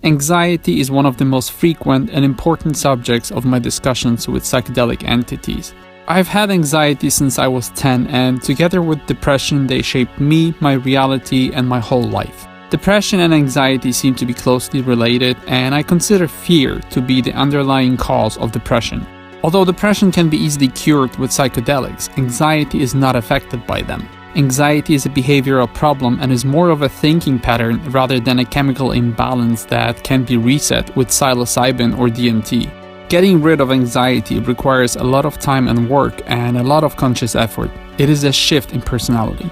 Anxiety is one of the most frequent and important subjects of my discussions with psychedelic entities. I've had anxiety since I was 10, and together with depression, they shaped me, my reality, and my whole life. Depression and anxiety seem to be closely related, and I consider fear to be the underlying cause of depression. Although depression can be easily cured with psychedelics, anxiety is not affected by them. Anxiety is a behavioral problem and is more of a thinking pattern rather than a chemical imbalance that can be reset with psilocybin or DMT. Getting rid of anxiety requires a lot of time and work and a lot of conscious effort. It is a shift in personality.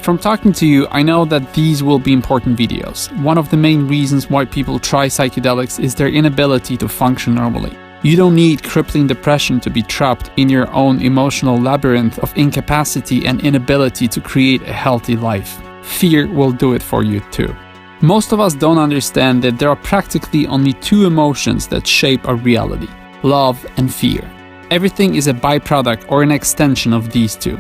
From talking to you, I know that these will be important videos. One of the main reasons why people try psychedelics is their inability to function normally. You don't need crippling depression to be trapped in your own emotional labyrinth of incapacity and inability to create a healthy life. Fear will do it for you too. Most of us don't understand that there are practically only two emotions that shape our reality: love and fear. Everything is a byproduct or an extension of these two.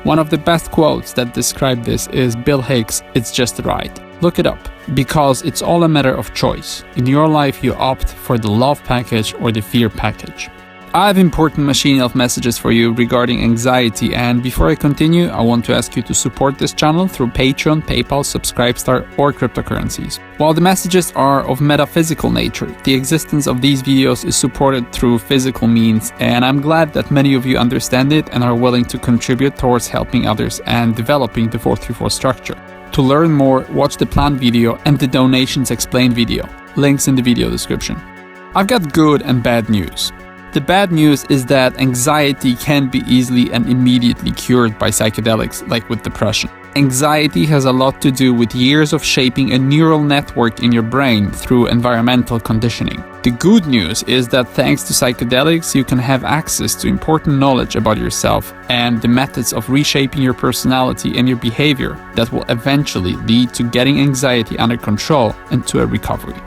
One of the best quotes that describe this is Bill Hicks, "It's just right." Look it up, because it's all a matter of choice. In your life, you opt for the love package or the fear package. I have important machine health messages for you regarding anxiety, and before I continue, I want to ask you to support this channel through Patreon, PayPal, Subscribestar, or cryptocurrencies. While the messages are of metaphysical nature, the existence of these videos is supported through physical means, and I'm glad that many of you understand it and are willing to contribute towards helping others and developing the 434 structure. To learn more, watch the plan video and the donations explained video. Links in the video description. I've got good and bad news. The bad news is that anxiety can be easily and immediately cured by psychedelics, like with depression. Anxiety has a lot to do with years of shaping a neural network in your brain through environmental conditioning. The good news is that thanks to psychedelics, you can have access to important knowledge about yourself and the methods of reshaping your personality and your behavior that will eventually lead to getting anxiety under control and to a recovery.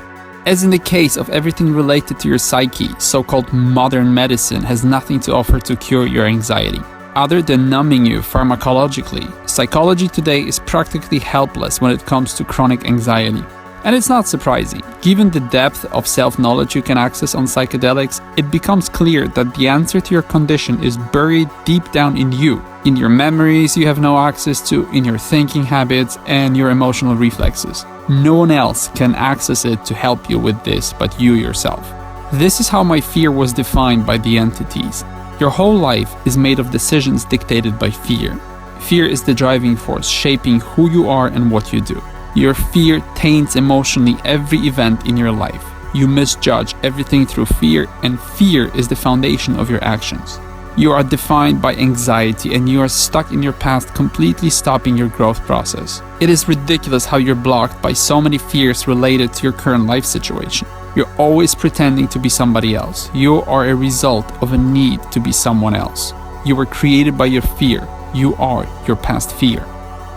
As in the case of everything related to your psyche, so-called modern medicine has nothing to offer to cure your anxiety. Other than numbing you pharmacologically, psychology today is practically helpless when it comes to chronic anxiety. And it's not surprising. Given the depth of self-knowledge you can access on psychedelics, it becomes clear that the answer to your condition is buried deep down in you, in your memories you have no access to, in your thinking habits, and your emotional reflexes. No one else can access it to help you with this but you yourself. This is how my fear was defined by the entities. Your whole life is made of decisions dictated by fear. Fear is the driving force shaping who you are and what you do. Your fear taints emotionally every event in your life. You misjudge everything through fear, and fear is the foundation of your actions. You are defined by anxiety and you are stuck in your past, completely stopping your growth process. It is ridiculous how you're blocked by so many fears related to your current life situation. You're always pretending to be somebody else. You are a result of a need to be someone else. You were created by your fear. You are your past fear.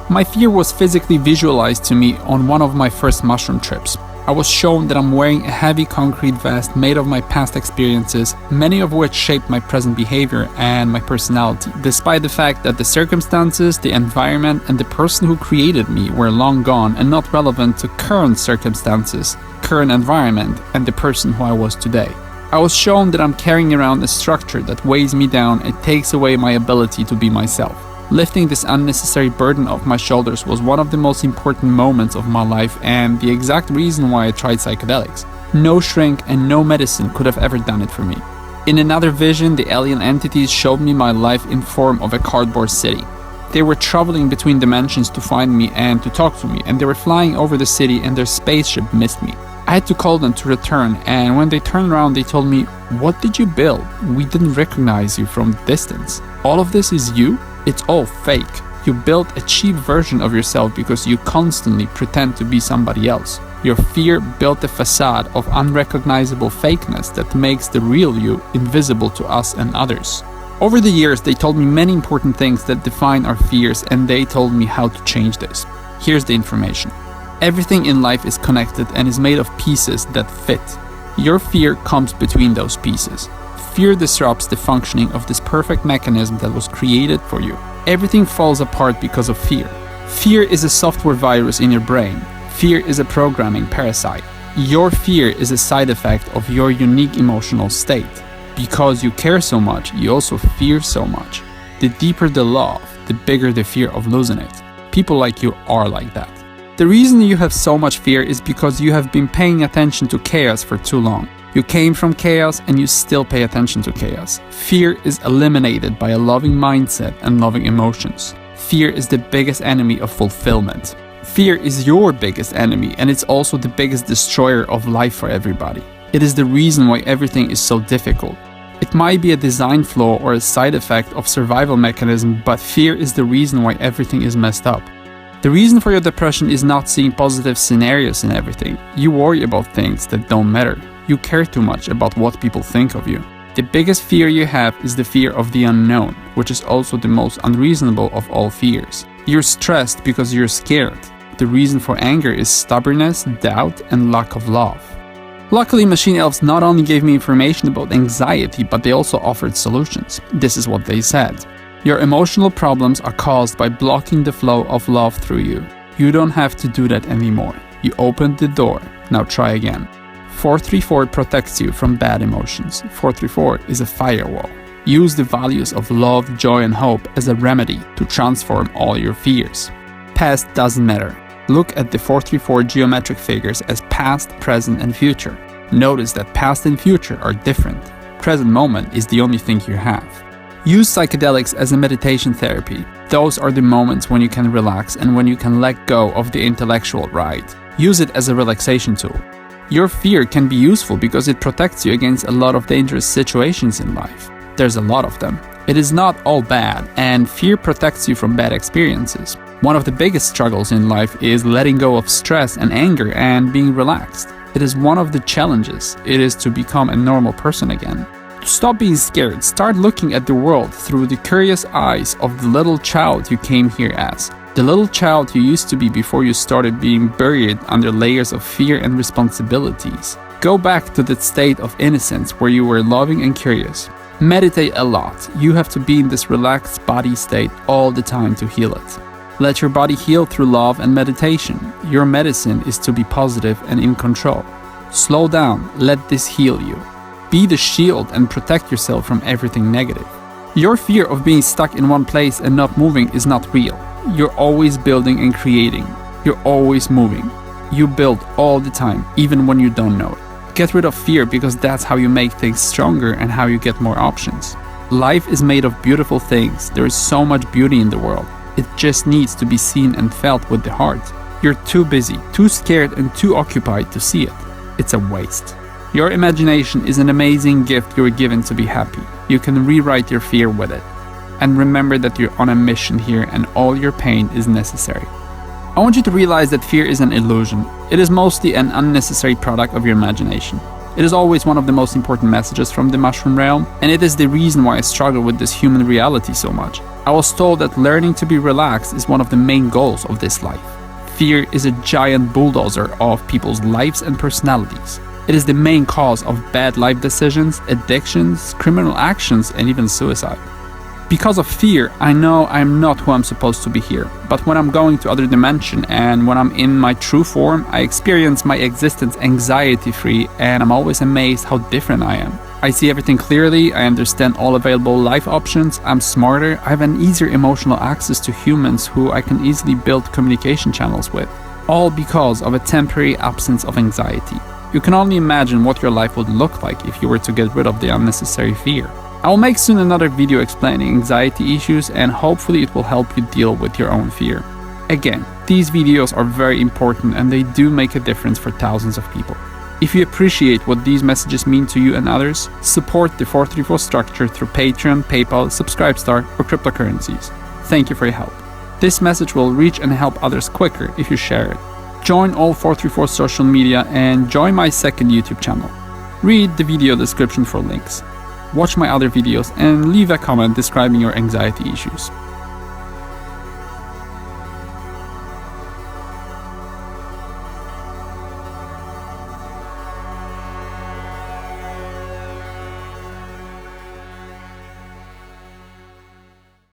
My fear was physically visualized to me on one of my first mushroom trips. I was shown that I'm wearing a heavy concrete vest made of my past experiences, many of which shaped my present behavior and my personality, despite the fact that the circumstances, the environment, and the person who created me were long gone and not relevant to current circumstances, current environment, and the person who I was today. I was shown that I'm carrying around a structure that weighs me down and takes away my ability to be myself. Lifting this unnecessary burden off my shoulders was one of the most important moments of my life and the exact reason why I tried psychedelics. No shrink and no medicine could have ever done it for me. In another vision, the alien entities showed me my life in form of a cardboard city. They were traveling between dimensions to find me and to talk to me, and they were flying over the city and their spaceship missed me. I had to call them to return, and when they turned around they told me, "What did you build? We didn't recognize you from distance. All of this is you? It's all fake. You built a cheap version of yourself because you constantly pretend to be somebody else. Your fear built a facade of unrecognizable fakeness that makes the real you invisible to us and others." Over the years, they told me many important things that define our fears, and they told me how to change this. Here's the information. Everything in life is connected and is made of pieces that fit. Your fear comes between those pieces. Fear disrupts the functioning of this perfect mechanism that was created for you. Everything falls apart because of fear. Fear is a software virus in your brain. Fear is a programming parasite. Your fear is a side effect of your unique emotional state. Because you care so much, you also fear so much. The deeper the love, the bigger the fear of losing it. People like you are like that. The reason you have so much fear is because you have been paying attention to chaos for too long. You came from chaos and you still pay attention to chaos. Fear is eliminated by a loving mindset and loving emotions. Fear is the biggest enemy of fulfillment. Fear is your biggest enemy, and it's also the biggest destroyer of life for everybody. It is the reason why everything is so difficult. It might be a design flaw or a side effect of survival mechanism, but fear is the reason why everything is messed up. The reason for your depression is not seeing positive scenarios in everything. You worry about things that don't matter. You care too much about what people think of you. The biggest fear you have is the fear of the unknown, which is also the most unreasonable of all fears. You're stressed because you're scared. The reason for anger is stubbornness, doubt, and lack of love. Luckily, machine elves not only gave me information about anxiety, but they also offered solutions. This is what they said. Your emotional problems are caused by blocking the flow of love through you. You don't have to do that anymore. You opened the door. Now try again. 434 protects you from bad emotions. 434 is a firewall. Use the values of love, joy, and hope as a remedy to transform all your fears. Past doesn't matter. Look at the 434 geometric figures as past, present, and future. Notice that past and future are different. Present moment is the only thing you have. Use psychedelics as a meditation therapy. Those are the moments when you can relax and when you can let go of the intellectual ride. Use it as a relaxation tool. Your fear can be useful because it protects you against a lot of dangerous situations in life. There's a lot of them. It is not all bad, and fear protects you from bad experiences. One of the biggest struggles in life is letting go of stress and anger and being relaxed. It is one of the challenges. It is to become a normal person again. To stop being scared, start looking at the world through the curious eyes of the little child you came here as. The little child you used to be before you started being buried under layers of fear and responsibilities. Go back to that state of innocence where you were loving and curious. Meditate a lot. You have to be in this relaxed body state all the time to heal it. Let your body heal through love and meditation. Your medicine is to be positive and in control. Slow down, let this heal you. Be the shield and protect yourself from everything negative. Your fear of being stuck in one place and not moving is not real. You're always building and creating. You're always moving. You build all the time, even when you don't know it. Get rid of fear because that's how you make things stronger and how you get more options. Life is made of beautiful things. There is so much beauty in the world. It just needs to be seen and felt with the heart. You're too busy, too scared, and too occupied to see it. It's a waste. Your imagination is an amazing gift you're given to be happy. You can rewrite your fear with it. And remember that you're on a mission here and all your pain is necessary. I want you to realize that fear is an illusion. It is mostly an unnecessary product of your imagination. It is always one of the most important messages from the mushroom realm, and it is the reason why I struggle with this human reality so much. I was told that learning to be relaxed is one of the main goals of this life. Fear is a giant bulldozer of people's lives and personalities. It is the main cause of bad life decisions, addictions, criminal actions, and even suicide. Because of fear, I know I'm not who I'm supposed to be here, but when I'm going to other dimension and when I'm in my true form, I experience my existence anxiety-free, and I'm always amazed how different I am. I see everything clearly, I understand all available life options, I'm smarter, I have an easier emotional access to humans who I can easily build communication channels with, all because of a temporary absence of anxiety. You can only imagine what your life would look like if you were to get rid of the unnecessary fear. I will make soon another video explaining anxiety issues, and hopefully it will help you deal with your own fear. Again, these videos are very important and they do make a difference for thousands of people. If you appreciate what these messages mean to you and others, support the 434 structure through Patreon, PayPal, Subscribestar, or cryptocurrencies. Thank you for your help. This message will reach and help others quicker if you share it. Join all 434 social media and join my second YouTube channel. Read the video description for links. Watch my other videos and leave a comment describing your anxiety issues.